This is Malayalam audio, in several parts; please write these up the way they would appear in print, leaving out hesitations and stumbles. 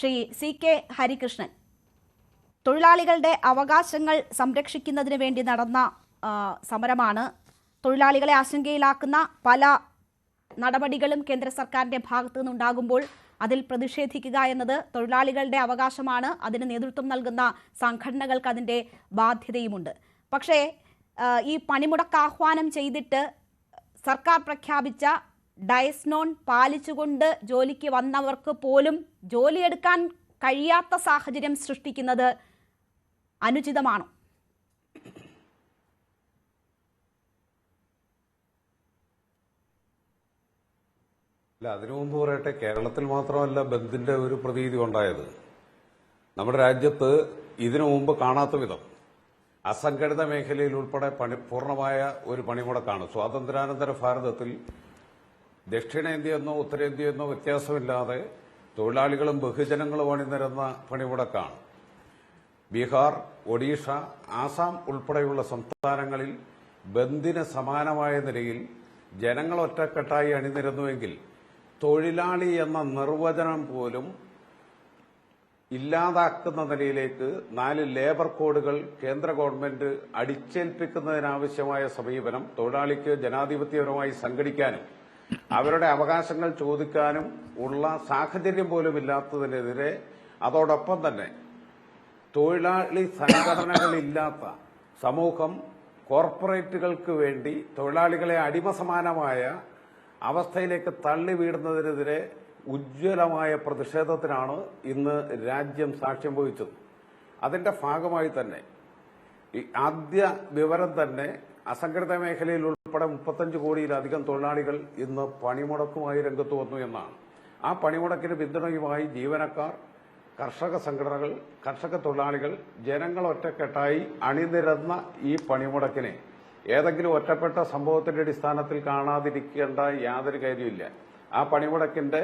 ശ്രീ CK ഹരികൃഷ്ണൻ, തൊഴിലാളികളുടെ അവകാശങ്ങൾ സംരക്ഷിക്കുന്നതിന് വേണ്ടി നടന്ന സമരമാണ്. തൊഴിലാളികളെ ആശങ്കയിലാക്കുന്ന പല നടപടികളും കേന്ദ്ര സർക്കാരിന്റെ ഭാഗത്തു നിന്നുണ്ടാകുമ്പോൾ അതിൽ പ്രതിഷേധിക്കുക എന്നത് തൊഴിലാളികളുടെ അവകാശമാണ്. അതിന് നേതൃത്വം നൽകുന്ന സംഘടനകൾക്ക് അതിൻ്റെ ബാധ്യതയുമുണ്ട്. പക്ഷേ ഈ പണിമുടക്ക് ആഹ്വാനം ചെയ്തിട്ട് സർക്കാർ പ്രഖ്യാപിച്ച ഡയസ് നോൺ പാലിച്ചുകൊണ്ട് ജോലിക്ക് വന്നവർക്ക് പോലും ജോലിയെടുക്കാൻ കഴിയാത്ത സാഹചര്യം സൃഷ്ടിക്കുന്നത് അനുചിതമാണോ? അല്ല, അതിനു മുമ്പ് പറയട്ടെ, കേരളത്തിൽ മാത്രമല്ല ബന്ദിന്റെ ഒരു പ്രതീതി ഉണ്ടായത്. നമ്മുടെ രാജ്യത്ത് ഇതിനു മുമ്പ് കാണാത്ത വിധം അസംഘടിത മേഖലയിൽ ഉൾപ്പെടെ പൂർണ്ണമായ ഒരു പണിമുടക്കാണ്. സ്വാതന്ത്ര്യാനന്തര ഭാരതത്തിൽ ദക്ഷിണേന്ത്യയെന്നോ ഉത്തരേന്ത്യയെന്നോ വ്യത്യാസമില്ലാതെ തൊഴിലാളികളും ബഹുജനങ്ങളും അണിനിരന്ന പണിമുടക്കാണ്. ബീഹാർ, ഒഡീഷ, ആസാം ഉൾപ്പെടെയുള്ള സംസ്ഥാനങ്ങളിൽ ബന്ദിന് സമാനമായ നിലയിൽ ജനങ്ങൾ ഒറ്റക്കെട്ടായി അണിനിരന്നുവെങ്കിൽ തൊഴിലാളി എന്ന നിർവചനം പോലും ഇല്ലാതാക്കുന്ന നിലയിലേക്ക് 4 ലേബർ കോഡുകൾ കേന്ദ്ര ഗവൺമെന്റ് അടിച്ചേൽപ്പിക്കുന്നതിനാവശ്യമായ സമീപനം തൊഴിലാളിക്ക് ജനാധിപത്യപരമായി സംഘടിക്കാനും അവരുടെ അവകാശങ്ങൾ ചോദിക്കാനും ഉള്ള സാഹചര്യം പോലും ഇല്ലാത്തതിനെതിരെ, അതോടൊപ്പം തന്നെ തൊഴിലാളി സംഘടനകളില്ലാത്ത സമൂഹം കോർപ്പറേറ്റുകൾക്ക് വേണ്ടി തൊഴിലാളികളെ അടിമസമാനമായ അവസ്ഥയിലേക്ക് തള്ളിവീടുന്നതിനെതിരെ ഉജ്ജ്വലമായ പ്രതിഷേധത്തിനാണ് ഇന്ന് രാജ്യം സാക്ഷ്യം വഹിച്ചത്. അതിന്റെ ഭാഗമായി തന്നെ ഈ ആദ്യ വിവരം തന്നെ അസംഘടിത മേഖലയിൽ ഉൾപ്പെടെ 35 കോടിയിലധികം തൊഴിലാളികൾ ഇന്ന് പണിമുടക്കുമായി രംഗത്ത് വന്നു എന്നാണ്. ആ പണിമുടക്കിന് പിന്തുണയുമായി ജീവനക്കാർ, കർഷക സംഘടനകൾ, കർഷക തൊഴിലാളികൾ, ജനങ്ങൾ ഒറ്റക്കെട്ടായി അണിനിരന്ന ഈ പണിമുടക്കിനെ ഏതെങ്കിലും ഒറ്റപ്പെട്ട സംഭവത്തിന്റെ അടിസ്ഥാനത്തിൽ കാണാതിരിക്കേണ്ട യാതൊരു കാര്യമില്ല. ആ പണിമുടക്കിന്റെ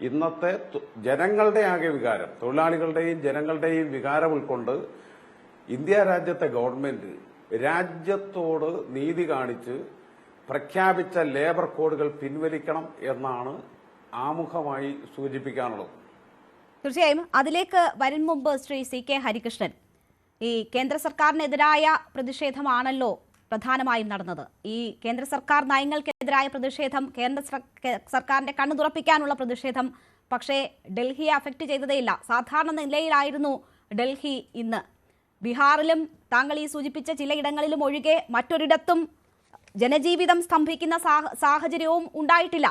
ഇന്നത്തെ ജനങ്ങളുടെ ആകെ വികാരം, തൊഴിലാളികളുടെയും ജനങ്ങളുടെയും വികാരം ഉൾക്കൊണ്ട് ഇന്ത്യ രാജ്യത്തെ ഗവൺമെന്റ് രാജ്യത്തോട് നീതി കാണിച്ച് പ്രഖ്യാപിച്ച ലേബർ കോഡുകൾ പിൻവലിക്കണം എന്നാണ് ആമുഖമായി സൂചിപ്പിക്കാനുള്ളത്. തീർച്ചയായും അതിലേക്ക് വരും മുമ്പ് ശ്രീ CK ഹരികൃഷ്ണൻ, ഈ കേന്ദ്ര സർക്കാരിനെതിരായ പ്രതിഷേധമാണല്ലോ പ്രധാനമായും നടന്നത്. ഈ കേന്ദ്ര സർക്കാർ നയങ്ങൾക്കെതിരായ പ്രതിഷേധം, കേന്ദ്ര സർക്കാരിന്റെ കണ്ണു തുറപ്പിക്കാനുള്ള പ്രതിഷേധം. പക്ഷേ ഡൽഹിയെ അഫക്റ്റ് ചെയ്തതേയില്ല. സാധാരണ നിലയിലായിരുന്നു ഡൽഹി ഇന്ന്. ബീഹാറിലും താങ്കൾ ഈ സൂചിപ്പിച്ച ചിലയിടങ്ങളിലും ഒഴികെ മറ്റൊരിടത്തും ജനജീവിതം സ്തംഭിക്കുന്ന സാഹചര്യവും ഉണ്ടായിട്ടില്ല.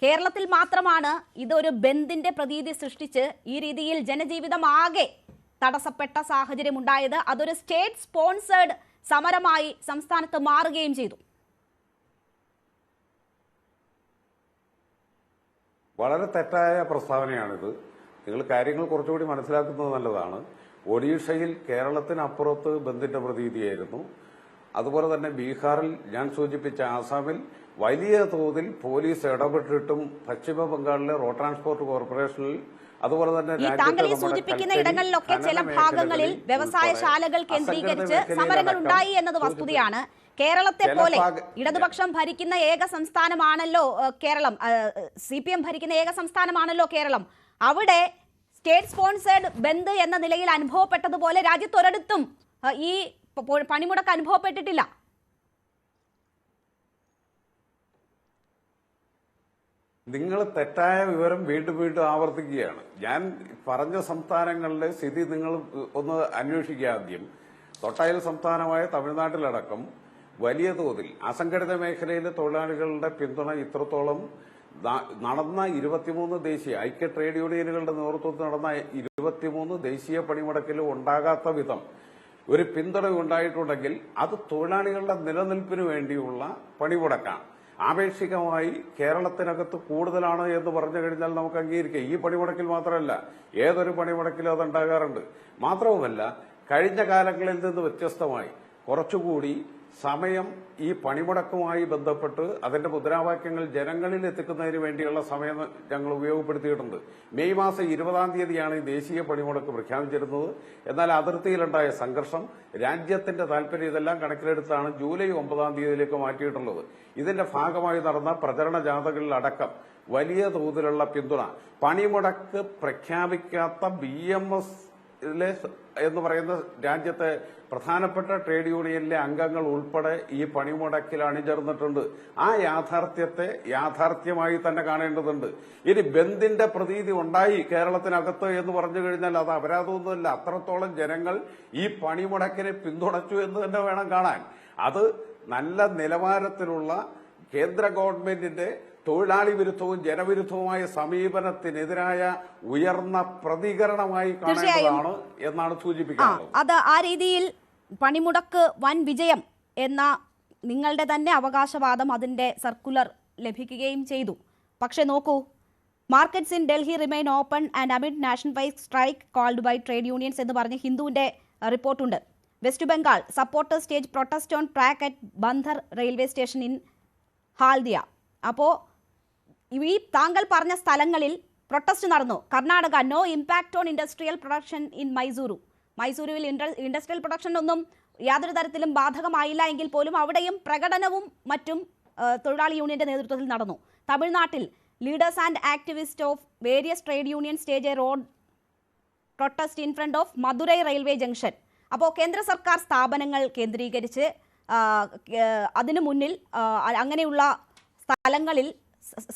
കേരളത്തിൽ മാത്രമാണ് ഇതൊരു ബന്ദിന്റെ പ്രതീതി സൃഷ്ടിച്ച് ഈ രീതിയിൽ ജനജീവിതം ആകെ തടസ്സപ്പെട്ട സാഹചര്യം ഉണ്ടായത്. അതൊരു സ്റ്റേറ്റ് സ്പോൺസേഡ് സമരമായി സംസ്ഥാനത്ത് മാറുകയും ചെയ്തു. വളരെ തെറ്റായ പ്രസ്താവനയാണിത്. നിങ്ങൾ കാര്യങ്ങൾ കുറച്ചുകൂടി മനസ്സിലാക്കുന്നത് നല്ലതാണ്. ഒഡീഷയിൽ കേരളത്തിനപ്പുറത്ത് ബന്ദിന്റെ പ്രതീതിയായിരുന്നു. അതുപോലെ തന്നെ ബീഹാറിൽ, ഞാൻ സൂചിപ്പിച്ച ആസാമിൽ വലിയ തോതിൽ പോലീസ് ഇടപെട്ടിട്ടും പശ്ചിമ ബംഗാളിലെ റോഡ് ട്രാൻസ്പോർട്ട് കോർപ്പറേഷനിൽ, അതുപോലെ തന്നെ താങ്കൾ ഈ സൂചിപ്പിക്കുന്ന ഇടങ്ങളിലൊക്കെ ചില ഭാഗങ്ങളിൽ വ്യവസായശാലകൾ കേന്ദ്രീകരിച്ച് സമരങ്ങൾ ഉണ്ടായി എന്നത് വസ്തുതയാണ്. കേരളത്തെ പോലെ ഇടതുപക്ഷം ഭരിക്കുന്ന ഏക സംസ്ഥാനമാണല്ലോ കേരളം, CPM ഭരിക്കുന്ന ഏക സംസ്ഥാനമാണല്ലോ കേരളം. അവിടെ സ്റ്റേറ്റ് സ്പോൺസേഡ് ബന്ദ് എന്ന നിലയിൽ അനുഭവപ്പെട്ടതുപോലെ രാജ്യത്തൊരിടത്തും ഈ പണിമുടക്ക് അനുഭവപ്പെട്ടിട്ടില്ല. നിങ്ങൾ തെറ്റായ വിവരം വീണ്ടും വീണ്ടും ആവർത്തിക്കുകയാണ്. ഞാൻ പറഞ്ഞ സംസ്ഥാനങ്ങളിലെ സ്ഥിതി നിങ്ങൾ ഒന്ന് അന്വേഷിക്കുക. ആദ്യം തൊട്ടയൽ സംസ്ഥാനമായ തമിഴ്നാട്ടിലടക്കം വലിയ തോതിൽ അസംഘടിത മേഖലയിലെ തൊഴിലാളികളുടെ പിന്തുണ ഇത്രത്തോളം നടന്ന 23 ദേശീയ ഐക്യ ട്രേഡ് യൂണിയനുകളുടെ നേതൃത്വത്തിൽ നടന്ന 23 ദേശീയ പണിമുടക്കിലും ഉണ്ടാകാത്ത വിധം ഒരു പിന്തുണ ഉണ്ടായിട്ടുണ്ടെങ്കിൽ അത് തൊഴിലാളികളുടെ നിലനിൽപ്പിന് വേണ്ടിയുള്ള പണിമുടക്കാണ്. ആപേക്ഷികമായി കേരളത്തിനകത്ത് കൂടുതലാണ് എന്ന് പറഞ്ഞു കഴിഞ്ഞാൽ നമുക്ക് അംഗീകരിക്കാം. ഈ പണിമുടക്കിൽ മാത്രമല്ല, ഏതൊരു പണിമുടക്കിലും അതുണ്ടാകാറുണ്ട്. മാത്രവുമല്ല, കഴിഞ്ഞ കാലങ്ങളിൽ നിന്ന് വ്യത്യസ്തമായി കുറച്ചുകൂടി സമയം ഈ പണിമുടക്കുമായി ബന്ധപ്പെട്ട് അതിന്റെ മുദ്രാവാക്യങ്ങൾ ജനങ്ങളിൽ എത്തിക്കുന്നതിന് വേണ്ടിയുള്ള സമയം ഞങ്ങൾ ഉപയോഗപ്പെടുത്തിയിട്ടുണ്ട്. മെയ് മാസം 20-ാം തീയതിയാണ് ഈ ദേശീയ പണിമുടക്ക് പ്രഖ്യാപിച്ചിരുന്നത്. എന്നാൽ അതിർത്തിയിലുണ്ടായ സംഘർഷം, രാജ്യത്തിന്റെ താൽപര്യം, ഇതെല്ലാം കണക്കിലെടുത്താണ് ജൂലൈ 9-ാം തീയതിയിലേക്ക് മാറ്റിയിട്ടുള്ളത്. ഇതിന്റെ ഭാഗമായി നടന്ന പ്രചരണ ജാഥകളിലടക്കം വലിയ തോതിലുള്ള പിന്തുണ. പണിമുടക്ക് പ്രഖ്യാപിക്കാത്ത BMS എന്ന് പറയുന്ന രാജ്യത്തെ പ്രധാനപ്പെട്ട ട്രേഡ് യൂണിയനിലെ അംഗങ്ങൾ ഉൾപ്പെടെ ഈ പണിമുടക്കിൽ അണിചേർന്നിട്ടുണ്ട്. ആ യാഥാർത്ഥ്യത്തെ യാഥാർത്ഥ്യമായി തന്നെ കാണേണ്ടതുണ്ട്. ഇനി ബന്ദിന്റെ പ്രതീതി ഉണ്ടായി കേരളത്തിനകത്ത് എന്ന് പറഞ്ഞു കഴിഞ്ഞാൽ അത് അപരാധമൊന്നുമല്ല. അത്രത്തോളം ജനങ്ങൾ ഈ പണിമുടക്കിനെ പിന്തുണച്ചു എന്ന് തന്നെ വേണം കാണാൻ. അത് നല്ല നിലവാരത്തിലുള്ള കേന്ദ്ര ഗവൺമെന്റിന്റെ തൊഴിലാളി വിരുദ്ധവും ജനവിരുദ്ധവുമായ സമീപനത്തിനെതിരായ ഉയർന്ന പ്രതികരണമായി കാണേണ്ടതാണ് എന്നാണ് സൂചിപ്പിക്കുന്നത്. അത് ആ രീതിയിൽ പണിമുടക്ക് വൻ വിജയം എന്ന നിങ്ങളുടെ തന്നെ അവകാശവാദം അതിന്റെ സർക്കുലർ ലഭിക്കുകയും ചെയ്തു. പക്ഷെ നോക്കൂ, markets in Delhi remain open and amid national wide strike called by trade unions എന്ന് പറഞ്ഞ് ഹിന്ദുവിന്റെ റിപ്പോർട്ടുണ്ട്. West Bengal supporters stage protest on track at Bandar railway station in Haldia. അപ്പോൾ ഈ താങ്കൾ പറഞ്ഞ സ്ഥലങ്ങളിൽ പ്രൊട്ടസ്റ്റ് നടന്നു. Karnataka no impact on industrial production in Mysuru. മൈസൂരുവിൽ ഇൻഡസ്ട്രിയൽ പ്രൊഡക്ഷനൊന്നും യാതൊരു തരത്തിലും ബാധകമായില്ല എങ്കിൽ പോലും അവിടെയും പ്രകടനവും മറ്റും തൊഴിലാളി യൂണിയന്റെ നേതൃത്വത്തിൽ നടന്നു. തമിഴ്നാട്ടിൽ leaders and activist of various trade union stage a road protest in front of Madurai railway junction. അപ്പോൾ കേന്ദ്ര സർക്കാർ സ്ഥാപനങ്ങൾ കേന്ദ്രീകരിച്ച് അതിനു മുന്നിൽ അങ്ങനെയുള്ള സ്ഥലങ്ങളിൽ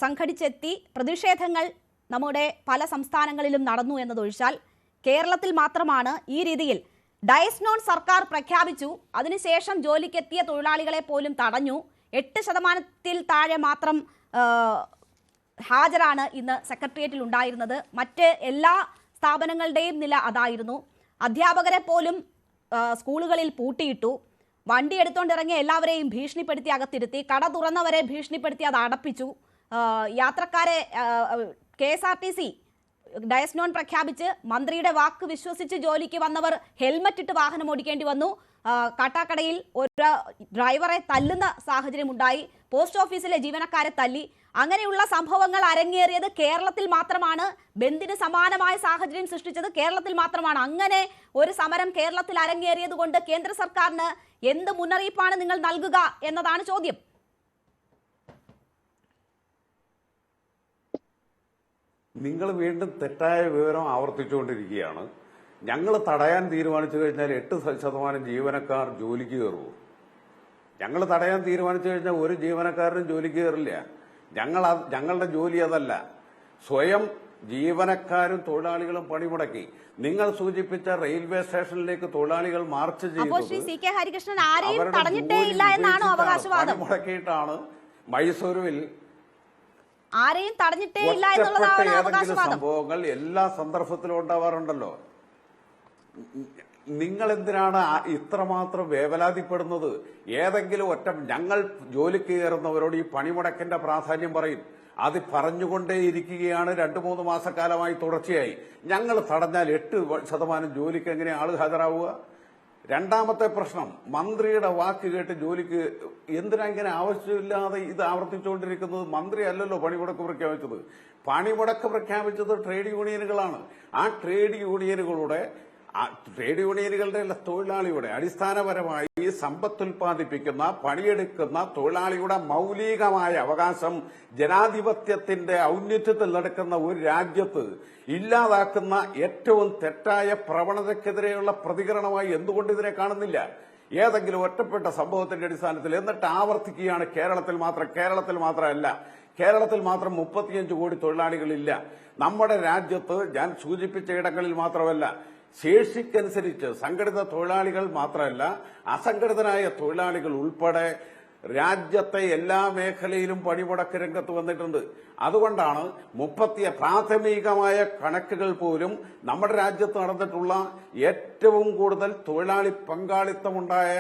സംഘടിച്ചെത്തി പ്രതിഷേധങ്ങൾ നമ്മുടെ പല സംസ്ഥാനങ്ങളിലും നടന്നു എന്നതൊഴിച്ചാൽ കേരളത്തിൽ മാത്രമാണ് ഈ രീതിയിൽ ഡയസ് നോൺ സർക്കാർ പ്രഖ്യാപിച്ചു. അതിനുശേഷം ജോലിക്കെത്തിയ തൊഴിലാളികളെ പോലും തടഞ്ഞു. 8% താഴെ മാത്രം ഹാജരാണ് ഇന്ന് സെക്രട്ടേറിയറ്റിൽ ഉണ്ടായിരുന്നത്. മറ്റ് എല്ലാ സ്ഥാപനങ്ങളുടെയും നില അതായിരുന്നു. അധ്യാപകരെ പോലും സ്കൂളുകളിൽ പൂട്ടിയിട്ടു. വണ്ടി എടുത്തുകൊണ്ടിറങ്ങിയ എല്ലാവരെയും ഭീഷണിപ്പെടുത്തി അകത്തിരുത്തി. കട തുറന്നവരെ ഭീഷണിപ്പെടുത്തി അത് അടപ്പിച്ചു. യാത്രക്കാരെ KSRTC ഡയസ് നോൺ പ്രഖ്യാപിച്ച് മന്ത്രിയുടെ വാക്ക് വിശ്വസിച്ച് ജോലിക്ക് വന്നവർ ഹെൽമറ്റ് ഇട്ട് വാഹനം ഓടിക്കേണ്ടി വന്നു. കാട്ടാക്കടയിൽ ഒരു ഡ്രൈവറെ തല്ലുന്ന സാഹചര്യം ഉണ്ടായി. പോസ്റ്റ് ഓഫീസിലെ ജീവനക്കാരെ തല്ലി. അങ്ങനെയുള്ള സംഭവങ്ങൾ അരങ്ങേറിയത് കേരളത്തിൽ മാത്രമാണ്. ബന്ദിന് സമാനമായ സാഹചര്യം സൃഷ്ടിച്ചത് കേരളത്തിൽ മാത്രമാണ്. അങ്ങനെ ഒരു സമരം കേരളത്തിൽ അരങ്ങേറിയത് കൊണ്ട് കേന്ദ്ര സർക്കാരിന് എന്ത് മുന്നറിയിപ്പാണ് നിങ്ങൾ നൽകുക എന്നതാണ് ചോദ്യം. നിങ്ങൾ വീണ്ടും തെറ്റായ വിവരം ആവർത്തിച്ചുകൊണ്ടിരിക്കുകയാണ്. ഞങ്ങൾ തടയാൻ തീരുമാനിച്ചു കഴിഞ്ഞാൽ 8% ജീവനക്കാർ ജോലിക്ക് കയറുമോ? ഞങ്ങൾ തടയാൻ തീരുമാനിച്ചു കഴിഞ്ഞാൽ ഒരു ജീവനക്കാരനും ജോലിക്ക് കയറില്ല. ഞങ്ങളുടെ ജോലി അതല്ല. സ്വയം ജീവനക്കാരും തൊഴിലാളികളും പണിമുടക്കി. നിങ്ങൾ സൂചിപ്പിച്ച റെയിൽവേ സ്റ്റേഷനിലേക്ക് തൊഴിലാളികൾ മാർച്ച് ചെയ്തത് പണിമുടക്കിയിട്ടാണ്. മൈസൂരുവിൽ ആരെയും തടഞ്ഞിട്ടേ ഇല്ല എന്നുള്ളതാണ് അവകാശവാദം. സംഭവങ്ങൾ എല്ലാ സന്ദർഭത്തിലും ഉണ്ടാവാറുണ്ടല്ലോ. നിങ്ങൾ എന്തിനാണ് ഇത്രമാത്രം വേവലാതിപ്പെടുന്നത്? ഏതെങ്കിലും ഞങ്ങൾ ജോലിക്ക് കയറുന്നവരോട് ഈ പണിമുടക്കിന്റെ പ്രാധാന്യം പറയും. അത് പറഞ്ഞുകൊണ്ടേയിരിക്കുകയാണ് 2-3 മാസക്കാലമായി തുടർച്ചയായി. ഞങ്ങൾ തടഞ്ഞാൽ 8% ജോലിക്ക് എങ്ങനെ ആള് ഹാജരാവുക? രണ്ടാമത്തെ പ്രശ്നം, മന്ത്രിയുടെ വാക്ക് കേട്ട് ജോലിക്ക് എന്തിനാ ഇങ്ങനെ ആവശ്യമില്ലാതെ ഇത് ആവർത്തിച്ചുകൊണ്ടിരിക്കുന്നത്? മന്ത്രി അല്ലല്ലോ പണിമുടക്ക് പ്രഖ്യാപിച്ചത്. പണിമുടക്ക് പ്രഖ്യാപിച്ചത് ട്രേഡ് യൂണിയനുകളാണ്. ആ ട്രേഡ് യൂണിയനുകളുടെ തൊഴിലാളിയുടെ അടിസ്ഥാനപരമായി സമ്പത്തുൽപാദിപ്പിക്കുന്ന പണിയെടുക്കുന്ന തൊഴിലാളിയുടെ മൌലികമായ അവകാശം ജനാധിപത്യത്തിന്റെ ഔന്നത്യത്തിൽ നടക്കുന്ന ഒരു രാജ്യത്ത് ഇല്ലാതാക്കുന്ന ഏറ്റവും തെറ്റായ പ്രവണതയ്ക്കെതിരെയുള്ള പ്രതികരണമായി എന്തുകൊണ്ട് ഇതിനെ കാണുന്നില്ല? ഏതെങ്കിലും ഒറ്റപ്പെട്ട സംഭവത്തിന്റെ അടിസ്ഥാനത്തിൽ എന്നിട്ട് ആവർത്തിക്കുകയാണ് കേരളത്തിൽ മാത്രമല്ല. കേരളത്തിൽ മാത്രം 35 കോടി തൊഴിലാളികളില്ല. നമ്മുടെ രാജ്യത്ത് ഞാൻ സൂചിപ്പിച്ച ഇടങ്ങളിൽ മാത്രമല്ല, ശേഷിക്കനുസരിച്ച് സംഘടിത തൊഴിലാളികൾ മാത്രമല്ല, അസംഘടിതരായ തൊഴിലാളികൾ ഉൾപ്പെടെ രാജ്യത്തെ എല്ലാ മേഖലയിലും പണിമുടക്ക് രംഗത്ത് വന്നിട്ടുണ്ട്. അതുകൊണ്ടാണ് പ്രാഥമികമായ കണക്കുകൾ പോലും നമ്മുടെ രാജ്യത്ത് നടന്നിട്ടുള്ള ഏറ്റവും കൂടുതൽ തൊഴിലാളി പങ്കാളിത്തമുണ്ടായ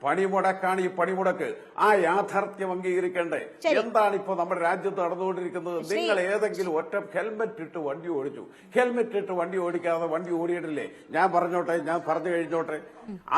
പണിമുടക്കാണ് ഈ പണിമുടക്ക്. ആ യാഥാർത്ഥ്യം അംഗീകരിക്കണ്ടേ? എന്താണ് ഇപ്പോ നമ്മുടെ രാജ്യത്ത് നടന്നുകൊണ്ടിരിക്കുന്നത്? നിങ്ങൾ ഏതെങ്കിലും ഒറ്റ ഹെൽമെറ്റ് ഇട്ട് വണ്ടി ഓടിച്ചു, ഹെൽമെറ്റ് ഇട്ട് വണ്ടി ഓടിക്കാതെ വണ്ടി ഓടിയിട്ടില്ലേ? ഞാൻ പറഞ്ഞു കഴിഞ്ഞോട്ടെ.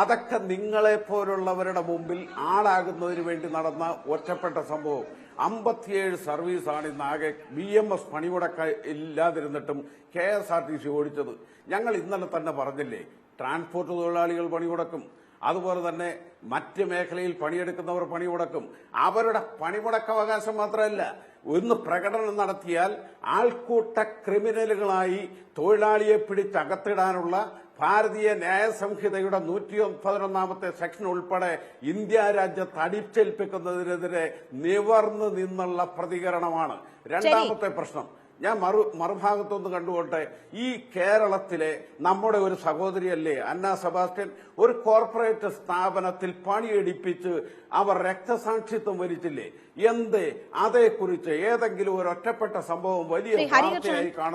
അതൊക്കെ നിങ്ങളെ പോലുള്ളവരുടെ മുമ്പിൽ ആളാകുന്നതിന് വേണ്ടി നടന്ന ഒറ്റപ്പെട്ട സംഭവം. 57 സർവീസാണ് ഇന്നാകെ BMS പണിമുടക്ക ഇല്ലാതിരുന്നിട്ടും KSRTC ഓടിച്ചത്. ഞങ്ങൾ ഇന്നലെ തന്നെ പറഞ്ഞില്ലേ, ട്രാൻസ്പോർട്ട് തൊഴിലാളികൾ പണിമുടക്കും, അതുപോലെ തന്നെ മറ്റ് മേഖലയിൽ പണിയെടുക്കുന്നവർ പണിമുടക്കും. അവരുടെ പണിമുടക്കാവകാശം മാത്രമല്ല, ഒന്ന് പ്രകടനം നടത്തിയാൽ ആൾക്കൂട്ട ക്രിമിനലുകളായി തൊഴിലാളിയെ പിടിച്ചകത്തിടാനുള്ള ഭാരതീയ ന്യായ സംഹിതയുടെ 111 സെക്ഷൻ ഉൾപ്പെടെ ഇന്ത്യ രാജ്യത്ത് അടിച്ചേൽപ്പിക്കുന്നതിനെതിരെ നിവർന്നു നിന്നുള്ള പ്രതികരണമാണ്. രണ്ടാമത്തെ പ്രശ്നം ഞാൻ മറുഭാഗത്തൊന്ന് കണ്ടുകൊട്ടെ. ഈ കേരളത്തിലെ നമ്മുടെ ഒരു സഹോദരിയല്ലേ അന്ന സെബാസ്റ്റ്യൻ, ഒരു കോർപ്പറേറ്റ് സ്ഥാപനത്തിൽ പണിയെടുപ്പിച്ച് അവർ രക്തസാക്ഷിത്വം വരിച്ചില്ലേ? എന്ത് അതേക്കുറിച്ച് ഏതെങ്കിലും ഒരു ഒറ്റപ്പെട്ട സംഭവം വലിയ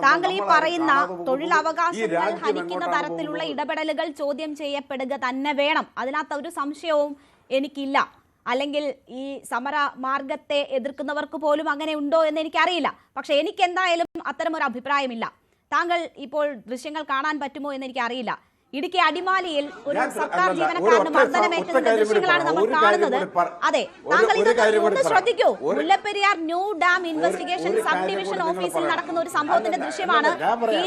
താങ്കൾ ഈ പറയുന്ന തൊഴിലവകാശങ്ങൾ ഹനിക്കുന്ന തരത്തിലുള്ള ഇടപെടലുകൾ ചോദ്യം ചെയ്യപ്പെടുക തന്നെ വേണം. അതിനകത്ത് ഒരു സംശയവും എനിക്കില്ല. അല്ലെങ്കിൽ ഈ സമര മാർഗത്തെ എതിർക്കുന്നവർക്ക് പോലും അങ്ങനെ ഉണ്ടോ എന്ന് എനിക്കറിയില്ല. പക്ഷെ എനിക്ക് എന്തായാലും അത്തരമൊരു അഭിപ്രായമില്ല. താങ്കൾ ഇപ്പോൾ ദൃശ്യങ്ങൾ കാണാൻ പറ്റുമോ എന്ന് എനിക്കറിയില്ല. ഇടുക്കി അടിമാലിയിൽ ഒരു സർക്കാർ ജീവനക്കാരന് മർദ്ദനമേറ്റതിന്റെ ദൃശ്യങ്ങളാണ് നമ്മൾ കാണുന്നത്. അതെ, താങ്കൾ ഇതൊന്ന് ശ്രദ്ധിക്കൂ. Mullaperiyar new dam investigation sub division ഓഫീസിൽ നടക്കുന്ന ഒരു സംഭവത്തിന്റെ ദൃശ്യമാണ്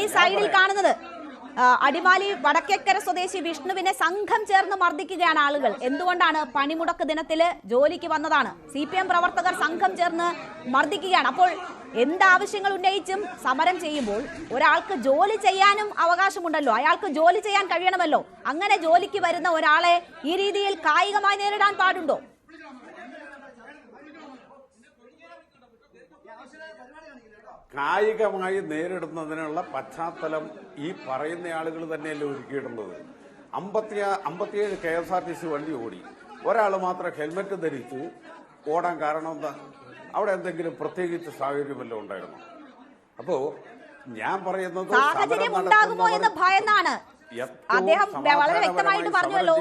ഈ സൈഡിൽ കാണുന്നത്. അടിമാലി വടക്കേക്കര സ്വദേശി വിഷ്ണുവിനെ സംഘം ചേർന്ന് മർദ്ദിക്കുകയാണ് ആളുകൾ. എന്തുകൊണ്ടാണ്? പണിമുടക്ക് ദിനത്തില് ജോലിക്ക് വന്നതാണ്. CPM പ്രവർത്തകർ സംഘം ചേർന്ന് മർദ്ദിക്കുകയാണ്. അപ്പോൾ എന്താവശ്യങ്ങൾ ഉന്നയിച്ചും സമരം ചെയ്യുമ്പോൾ ഒരാൾക്ക് ജോലി ചെയ്യാനും അവകാശമുണ്ടല്ലോ, അയാൾക്ക് ജോലി ചെയ്യാൻ കഴിയണമല്ലോ. അങ്ങനെ ജോലിക്ക് വരുന്ന ഒരാളെ ഈ രീതിയിൽ കായികമായി നേരിടാൻ പാടുണ്ടോ? കായികമായി നേരിടുന്നതിനുള്ള പശ്ചാത്തലം ഈ പറയുന്ന ആളുകൾ തന്നെയല്ലേ ഒരുക്കിയിട്ടുള്ളത്. 57 KSRTC വണ്ടി ഓടി, ഒരാൾ മാത്രം ഹെൽമെറ്റ് ധരിച്ച് ഓടാൻ കാരണം എന്താ? അവിടെ എന്തെങ്കിലും പ്രത്യേകിച്ച് സാഹചര്യമല്ലോ ഉണ്ടായിരുന്നു? അപ്പോ ഞാൻ പറയുന്നത് സാഹചര്യം ഉണ്ടാകുമോ എന്ന് ഭയന്നാണ്. അദ്ദേഹം വളരെ വ്യക്തമായിട്ട് പറഞ്ഞല്ലോ,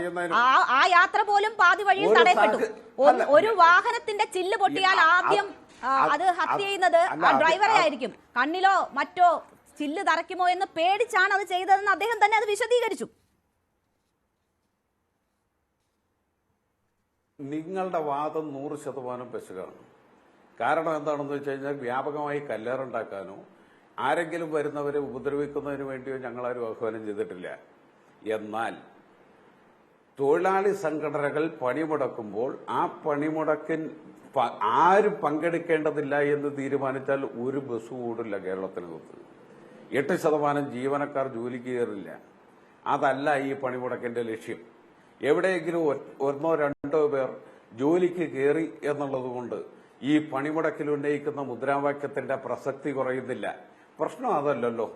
ആ യാത്ര പോലും പാതി വഴിയിൽ തടയപ്പെട്ടു. ഒരു വാഹനത്തിന്റെ ചില്ല് പൊട്ടിയാൽ ആദ്യം അത് ഹത്യ ചെയ്യുന്നത് ആ ഡ്രൈവറെ ആയിരിക്കും. കണ്ണിലോ മറ്റോ ചില്ല് തറയ്ക്കുമോ എന്ന് പേടിച്ചാണ് അത് ചെയ്തതെന്ന് അദ്ദേഹം തന്നെ അത് വിശദീകരിച്ചു. നിങ്ങളുടെ വാദം 100% പെശകാണ്. കാരണം എന്താണെന്ന് വെച്ച് കഴിഞ്ഞാൽ വ്യാപകമായി കല്ലേറുണ്ടാക്കാനോ ആരെങ്കിലും വരുന്നവരെ ഉപദ്രവിക്കുന്നതിന് വേണ്ടിയോ ഞങ്ങളാരും ആഹ്വാനം ചെയ്തിട്ടില്ല. എന്നാൽ തൊഴിലാളി സംഘടനകൾ പണിമുടക്കുമ്പോൾ ആ പണിമുടക്കിൻ ആരും പങ്കെടുക്കേണ്ടതില്ല എന്ന് തീരുമാനിച്ചാൽ ഒരു ബസ് ഓടില്ല കേരളത്തിനകത്ത്. 8% ജീവനക്കാർ ജോലിക്ക് കയറില്ല. അതല്ല ഈ പണിമുടക്കിന്റെ ലക്ഷ്യം. എവിടെയെങ്കിലും 1-2 പേർ ജോലിക്ക് കയറി എന്നുള്ളത് കൊണ്ട് ഈ പണിമുടക്കിൽ ഉന്നയിക്കുന്ന മുദ്രാവാക്യത്തിന്റെ പ്രസക്തി കുറയുന്നില്ല. പ്രശ്നം അതല്ലല്ലോ.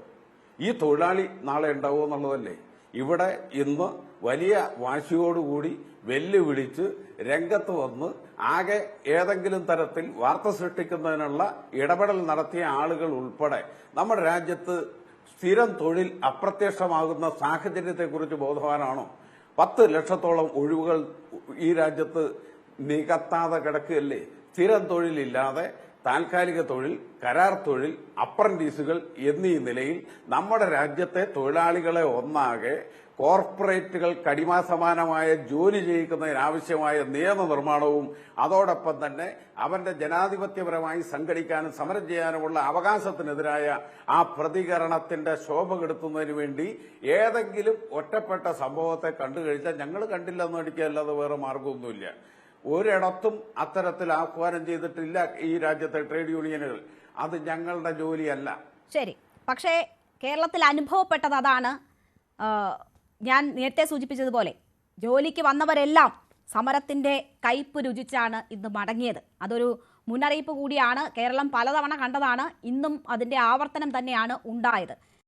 ഈ തൊഴിലാളി നാളെ ഉണ്ടാവുമോ എന്നുള്ളതല്ലേ. ഇവിടെ ഇന്ന് വലിയ വാശിയോടുകൂടി വെല്ലുവിളിച്ച് രംഗത്ത് വന്ന് ആകെ ഏതെങ്കിലും തരത്തിൽ വാർത്ത സൃഷ്ടിക്കുന്നതിനുള്ള ഇടപെടൽ നടത്തിയ ആളുകൾ ഉൾപ്പെടെ നമ്മുടെ രാജ്യത്ത് സ്ഥിരം തൊഴിൽ അപ്രത്യക്ഷമാകുന്ന സാഹചര്യത്തെക്കുറിച്ച് ബോധവാനാണോ? 10 ലക്ഷത്തോളം ഒഴിവുകൾ ഈ രാജ്യത്ത് നികത്താതെ കിടക്കുകയല്ലേ. സ്ഥിരം തൊഴിലില്ലാതെ താൽക്കാലിക തൊഴിൽ, കരാർ തൊഴിൽ, അപ്രന്റീസുകൾ എന്നീ നിലയിൽ നമ്മുടെ രാജ്യത്തെ തൊഴിലാളികളെ ഒന്നാകെ കോർപ്പറേറ്റുകൾ കടിമാസമാനമായ ജോലി ചെയ്യിക്കുന്നതിനാവശ്യമായ നിയമനിർമ്മാണവും അതോടൊപ്പം തന്നെ അവന്റെ ജനാധിപത്യപരമായി സംഘടിക്കാനും സമരം ചെയ്യാനുമുള്ള അവകാശത്തിനെതിരായ ആ പ്രതികരണത്തിന്റെ ശോഭ കെടുത്തുന്നതിന് വേണ്ടി ഏതെങ്കിലും ഒറ്റപ്പെട്ട സംഭവത്തെ കണ്ടുകഴിഞ്ഞാൽ ഞങ്ങൾ കണ്ടില്ലെന്ന് അടിക്കുകയല്ലാതെ വേറെ മാർഗമൊന്നുമില്ല. ഒരിടത്തും അത്തരത്തിൽ ആഹ്വാനം ചെയ്തിട്ടില്ല ഈ രാജ്യത്തെ ട്രേഡ് യൂണിയനുകൾ. അത് ഞങ്ങളുടെ ജോലിയല്ല. ശരി, പക്ഷേ കേരളത്തിൽ അനുഭവപ്പെട്ടത് അതാണ്. ഞാൻ നേരത്തെ സൂചിപ്പിച്ചതുപോലെ ജോലിക്ക് വന്നവരെല്ലാം സമരത്തിന്റെ കയ്പ് രുചിച്ചാണ് ഇന്ന് മടങ്ങിയത്. അതൊരു മുന്നറിയിപ്പ് കൂടിയാണ്. കേരളം പലതവണ കണ്ടതാണ്. ഇന്നും അതിന്റെ ആവർത്തനം തന്നെയാണ് ഉണ്ടായത്.